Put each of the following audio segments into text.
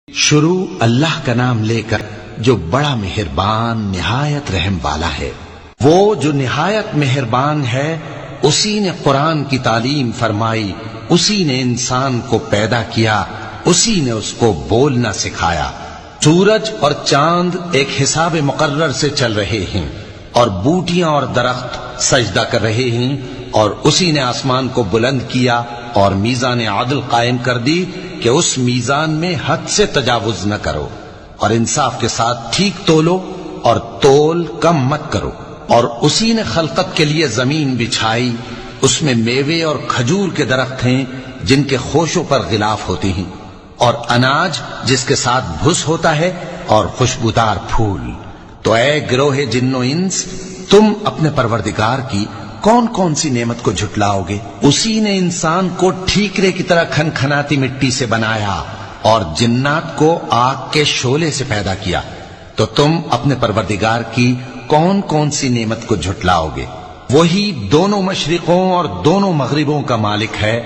شروع اللہ کا نام لے کر جو بڑا مہربان نہایت رحم والا ہے۔ وہ جو نہایت مہربان ہے، اسی نے قرآن کی تعلیم فرمائی، اسی نے انسان کو پیدا کیا، اسی نے اس کو بولنا سکھایا۔ سورج اور چاند ایک حساب مقرر سے چل رہے ہیں، اور بوٹیاں اور درخت سجدہ کر رہے ہیں، اور اسی نے آسمان کو بلند کیا اور میزان عدل قائم کر دی کہ اس میزان میں حد سے تجاوز نہ کرو، اور انصاف کے ساتھ ٹھیک تولو اور تول کم مت کرو۔ اور اسی نے خلقت کے لیے زمین بچھائی، اس میں میوے اور کھجور کے درخت ہیں جن کے خوشوں پر غلاف ہوتے ہیں، اور اناج جس کے ساتھ بھس ہوتا ہے، اور خوشبودار پھول۔ تو اے گروہ جن و انس، تم اپنے پروردگار کی کون کون سی نعمت کو جھٹلاؤ گے؟ اسی نے انسان کو ٹھیکرے کی طرح کھنکھناتی مٹی سے بنایا اور جنات کو آگ کے شعلے سے پیدا کیا۔ تو تم اپنے پروردگار کی کون کون سی نعمت کو جھٹلاؤ گے؟ وہی دونوں مشرقوں اور دونوں مغربوں کا مالک ہے،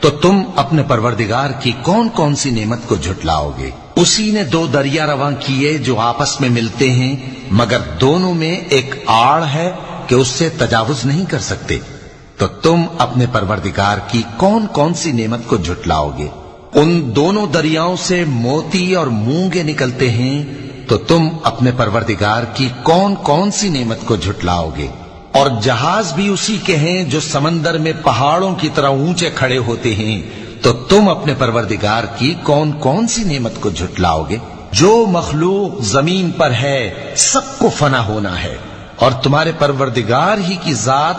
تو تم اپنے پروردگار کی کون کون سی نعمت کو جھٹلاؤ گے؟ اسی نے دو دریا رواں کیے جو آپس میں ملتے ہیں، مگر دونوں میں ایک آڑ ہے کہ اس سے تجاوز نہیں کر سکتے۔ تو تم اپنے پروردگار کی کون کون سی نعمت کو جھٹلاؤ گے؟ ان دونوں دریاؤں سے موتی اور مونگے نکلتے ہیں، تو تم اپنے پروردگار کی کون کون سی نعمت کو جھٹلاؤ گے؟ اور جہاز بھی اسی کے ہیں جو سمندر میں پہاڑوں کی طرح اونچے کھڑے ہوتے ہیں، تو تم اپنے پروردگار کی کون کون سی نعمت کو جھٹلاؤ گے؟ جو مخلوق زمین پر ہے سب کو فنا ہونا ہے، اور تمہارے پروردگار ہی کی ذات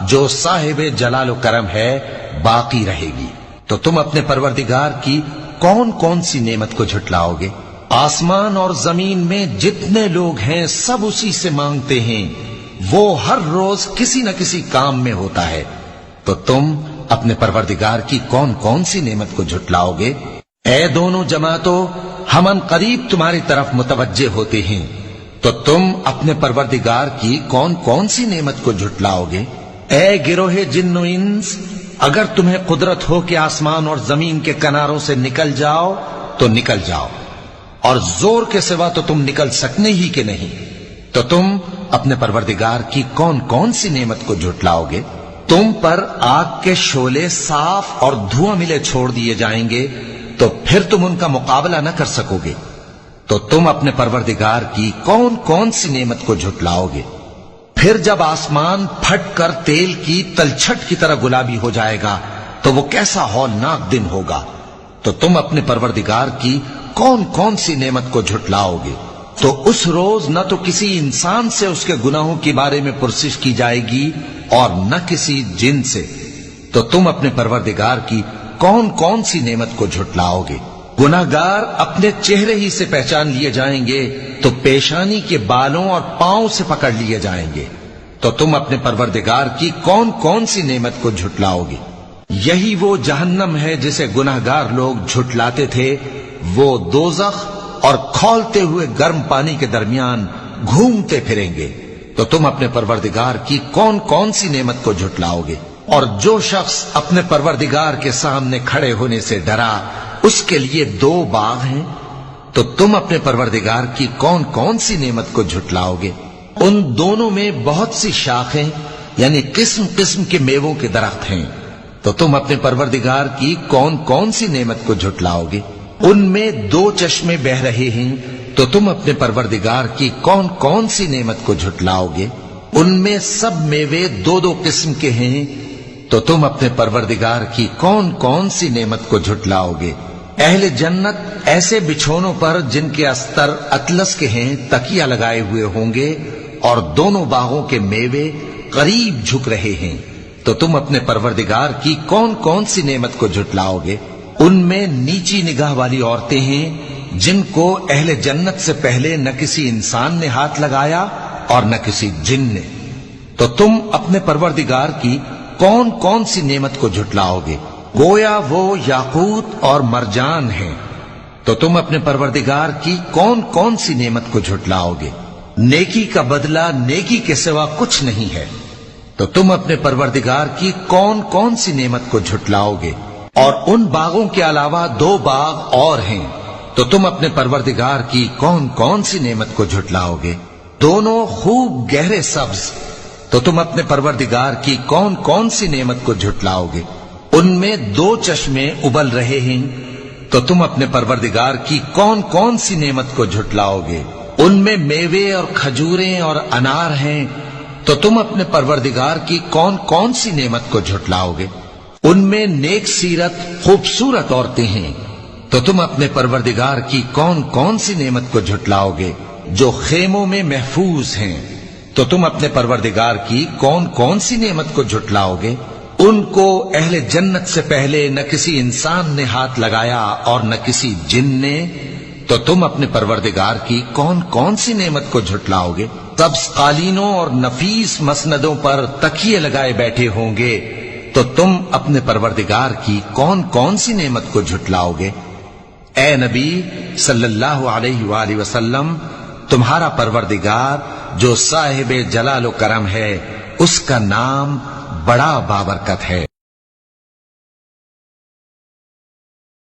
جو صاحب جلال و کرم ہے باقی رہے گی۔ تو تم اپنے پروردگار کی کون کون سی نعمت کو جھٹلاؤ گے؟ آسمان اور زمین میں جتنے لوگ ہیں سب اسی سے مانگتے ہیں، وہ ہر روز کسی نہ کسی کام میں ہوتا ہے۔ تو تم اپنے پروردگار کی کون کون سی نعمت کو جھٹلاؤ گے؟ اے دونوں جماعتوں، ہم ان قریب تمہاری طرف متوجہ ہوتے ہیں، تو تم اپنے پروردگار کی کون کون سی نعمت کو جھٹلاؤ گے؟ اے گروہ جن و انس، اگر تمہیں قدرت ہو کہ آسمان اور زمین کے کناروں سے نکل جاؤ تو نکل جاؤ، اور زور کے سوا تو تم نکل سکنے ہی کہ نہیں، تو تم اپنے پروردگار کی کون کون سی نعمت کو جھٹلاؤ گے؟ تم پر آگ کے شعلے صاف اور دھواں ملے چھوڑ دیے جائیں گے، تو پھر تم ان کا مقابلہ نہ کر سکو گے۔ تو تم اپنے پروردگار کی کون کون سی نعمت کو جھٹلاؤ گے؟ پھر جب آسمان پھٹ کر تیل کی تلچھٹ کی طرح گلابی ہو جائے گا تو وہ کیسا ہولناک دن ہوگا۔ تو تم اپنے پروردگار کی کون کون سی نعمت کو جھٹلاؤ گے؟ تو اس روز نہ تو کسی انسان سے اس کے گناہوں کے بارے میں پرسش کی جائے گی اور نہ کسی جن سے۔ تو تم اپنے پروردگار کی کون کون سی نعمت کو جھٹلاؤ گے؟ گناہگار اپنے چہرے ہی سے پہچان لیے جائیں گے، تو پیشانی کے بالوں اور پاؤں سے پکڑ لیے جائیں گے۔ تو تم اپنے پروردگار کی کون کون سی نعمت کو جھٹلاؤ گے؟ یہی وہ جہنم ہے جسے گناہگار لوگ جھٹلاتے تھے، وہ دوزخ اور کھولتے ہوئے گرم پانی کے درمیان گھومتے پھریں گے۔ تو تم اپنے پروردگار کی کون کون سی نعمت کو جھٹلاؤ گے؟ اور جو شخص اپنے پروردگار کے سامنے کھڑے ہونے سے ڈرا، اس کے لیے دو باغ ہیں۔ تو تم اپنے پروردگار کی کون کون سی نعمت کو جھٹلاؤ گے؟ ان دونوں میں بہت سی شاخیں یعنی قسم قسم کے میووں کے درخت ہیں۔ تو تم اپنے پروردگار کی کون کون سی نعمت کو جھٹلاؤ گے؟ ان میں دو چشمے بہ رہے ہیں، تو تم اپنے پروردگار کی کون کون سی نعمت کو جھٹلاؤ گے؟ ان میں سب میوے دو دو قسم کے ہیں، تو تم اپنے پروردگار کی کون کون سی نعمت کو جھٹلاؤ گے؟ اہل جنت ایسے بچھونوں پر جن کے استر اطلس کے ہیں تکیہ لگائے ہوئے ہوں گے، اور دونوں باغوں کے میوے قریب جھک رہے ہیں۔ تو تم اپنے پروردگار کی کون کون سی نعمت کو جھٹلاؤ گے؟ ان میں نیچی نگاہ والی عورتیں ہیں جن کو اہل جنت سے پہلے نہ کسی انسان نے ہاتھ لگایا اور نہ کسی جن نے۔ تو تم اپنے پروردگار کی کون کون سی نعمت کو جھٹلاؤ گے؟ گویا وہ یاقوت اور مرجان ہیں۔ تو تم اپنے پروردگار کی کون کون سی نعمت کو جھٹلاؤ گے؟ نیکی کا بدلہ نیکی کے سوا کچھ نہیں ہے۔ تو تم اپنے پروردگار کی کون کون سی نعمت کو جھٹلاؤ گے؟ اور ان باغوں کے علاوہ دو باغ اور ہیں تو تم اپنے پروردگار کی کون کون سی نعمت کو جھٹلاؤ گے؟ دونوں خوب گہرے سبز، تو تم اپنے پروردگار کی کون کون سی نعمت کو جھٹلاؤ گے؟ ان میں 2 چشمے ابل رہے ہیں، تو تم اپنے پروردگار کی کون کون سی نعمت کو جھٹلاؤ گے؟ ان میں میوے اور کھجوریں اور انار ہیں، تو تم اپنے پروردگار کی کون کون سی نعمت کو جھٹلاؤ گے؟ ان میں نیک سیرت خوبصورت عورتیں ہیں، تو تم اپنے پروردگار کی کون کون سی نعمت کو جھٹلاؤ گے؟ جو خیموں میں محفوظ ہیں، تو تم اپنے پروردگار کی کون کون سی نعمت کو جھٹلاؤ گے؟ ان کو اہل جنت سے پہلے نہ کسی انسان نے ہاتھ لگایا اور نہ کسی جن نے، تو تم اپنے پروردگار کی کون کون سی نعمت کو جھٹلاؤ گے؟ سبز قالینوں اور نفیس مسندوں پر تکیے لگائے بیٹھے ہوں گے، تو تم اپنے پروردگار کی کون کون سی نعمت کو جھٹلاؤ گے؟ اے نبی صلی اللہ علیہ وآلہ وسلم، تمہارا پروردگار جو صاحب جلال و کرم ہے، اس کا نام بڑا بابرکت ہے۔